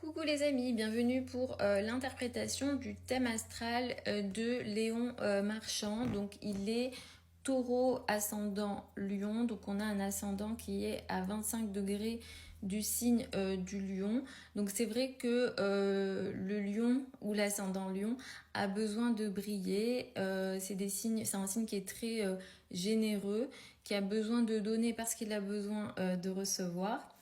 Coucou les amis, bienvenue pour l'interprétation du thème astral de Léon Marchand. Donc il est taureau ascendant lion, donc on a un ascendant qui est à 25 degrés du signe du lion. Donc c'est vrai que le lion ou l'ascendant lion a besoin de briller. C'est un signe qui est très généreux, qui a besoin de donner parce qu'il a besoin de recevoir.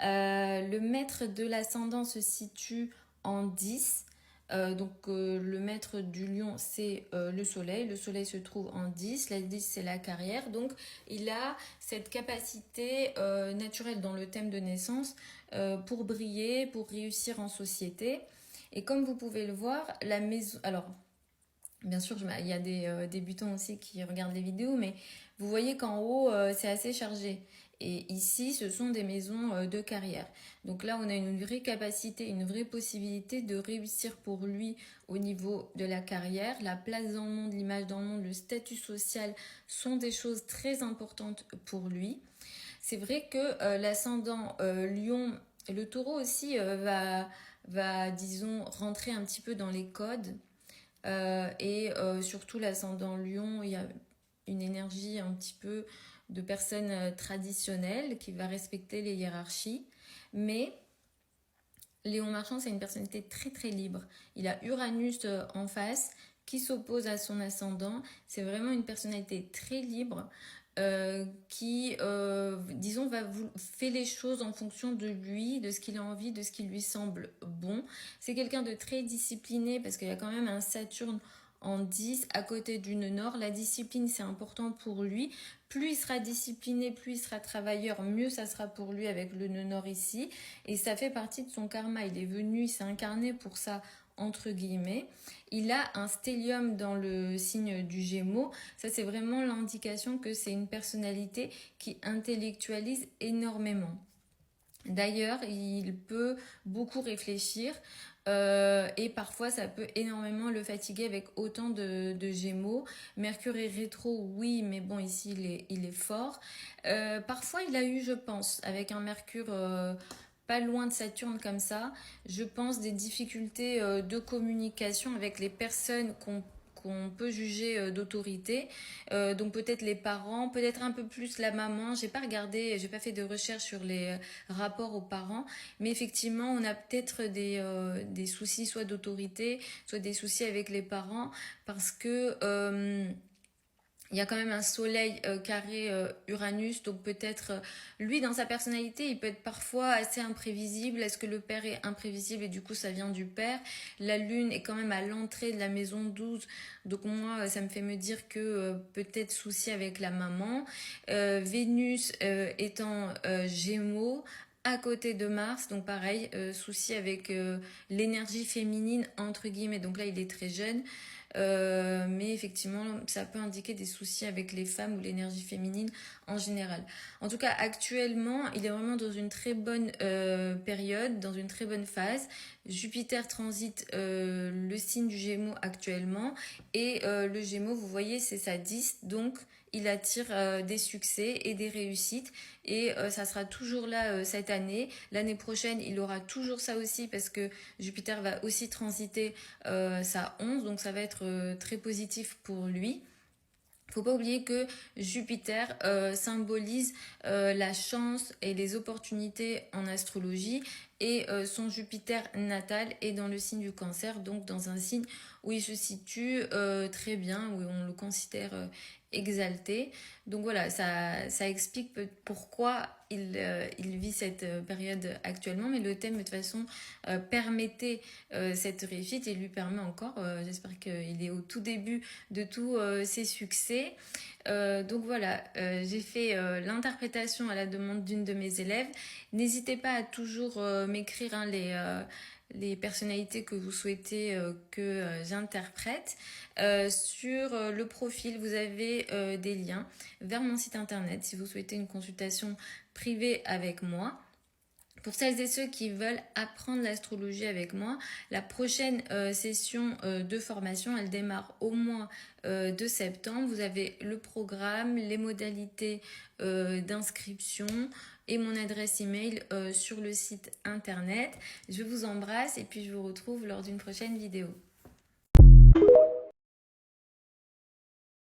Le maître de l'ascendant se situe en 10. Le maître du lion, c'est le soleil. Le soleil se trouve en 10. La 10, c'est la carrière. Donc, il a cette capacité naturelle dans le thème de naissance pour briller, pour réussir en société. Et comme vous pouvez le voir, la maison... Alors, bien sûr, il y a des débutants aussi qui regardent les vidéos, mais vous voyez qu'en haut, c'est assez chargé. Et ici, ce sont des maisons de carrière. Donc là, on a une vraie capacité, une vraie possibilité de réussir pour lui au niveau de la carrière. La place dans le monde, l'image dans le monde, le statut social sont des choses très importantes pour lui. C'est vrai que l'ascendant Lion, le taureau aussi va, disons, rentrer un petit peu dans les codes. Surtout l'ascendant lion, il y a une énergie un petit peu de personne traditionnelle qui va respecter les hiérarchies. Mais Léon Marchand, c'est une personnalité très très libre. Il a Uranus en face qui s'oppose à son ascendant. C'est vraiment une personnalité très libre disons, fait les choses en fonction de lui, de ce qu'il a envie, de ce qui lui semble bon. C'est quelqu'un de très discipliné parce qu'il y a quand même un Saturne en 10 à côté du nœud nord. La discipline, c'est important pour lui. Plus il sera discipliné, plus il sera travailleur, mieux ça sera pour lui avec le nœud nord ici. Et ça fait partie de son karma. Il est venu, il s'est incarné pour ça, entre guillemets. Il a un stellium dans le signe du Gémeaux. Ça, c'est vraiment l'indication que c'est une personnalité qui intellectualise énormément. D'ailleurs, il peut beaucoup réfléchir et parfois ça peut énormément le fatiguer avec autant de Gémeaux. Mercure est rétro, oui, mais bon, ici il est fort. Parfois, il a eu, je pense, avec un Mercure pas loin de Saturne comme ça, je pense des difficultés de communication avec les personnes qu'on peut juger d'autorité. Donc peut-être les parents, peut-être un peu plus la maman. J'ai pas regardé, j'ai pas fait de recherche sur les rapports aux parents, mais effectivement, on a peut-être des soucis soit d'autorité, soit des soucis avec les parents parce que il y a quand même un soleil carré Uranus, donc peut-être lui dans sa personnalité, il peut être parfois assez imprévisible. Est-ce que le père est imprévisible et du coup ça vient du père? La lune est quand même à l'entrée de la maison 12, donc moi ça me fait me dire que peut-être souci avec la maman. Vénus étant Gémeaux, à côté de Mars, donc pareil, souci avec l'énergie féminine, entre guillemets, donc là il est très jeune. Mais effectivement, ça peut indiquer des soucis avec les femmes ou l'énergie féminine en général. En tout cas, actuellement, il est vraiment dans une très bonne période, dans une très bonne phase. Jupiter transite le signe du Gémeaux actuellement et le Gémeaux, vous voyez, c'est sa 10, donc il attire des succès et des réussites et ça sera toujours là cette année. L'année prochaine, il aura toujours ça aussi parce que Jupiter va aussi transiter sa 11, donc ça va être très positif pour lui. Faut pas oublier que Jupiter symbolise la chance et les opportunités en astrologie et son Jupiter natal est dans le signe du Cancer, donc dans un signe où il se situe très bien, où on le considère exalté. Donc voilà, ça explique pourquoi il vit cette période actuellement, mais le thème de toute façon permettait cette réussite et lui permet encore, j'espère qu'il est au tout début de tous ses succès. Donc voilà, j'ai fait l'interprétation à la demande d'une de mes élèves. N'hésitez pas à toujours m'écrire les personnalités que vous souhaitez que j'interprète. Sur le profil, vous avez des liens vers mon site internet si vous souhaitez une consultation privée avec moi. Pour celles et ceux qui veulent apprendre l'astrologie avec moi, la prochaine session de formation, elle démarre au mois de septembre. Vous avez le programme, les modalités d'inscription, et mon adresse email sur le site internet. Je vous embrasse et puis je vous retrouve lors d'une prochaine vidéo.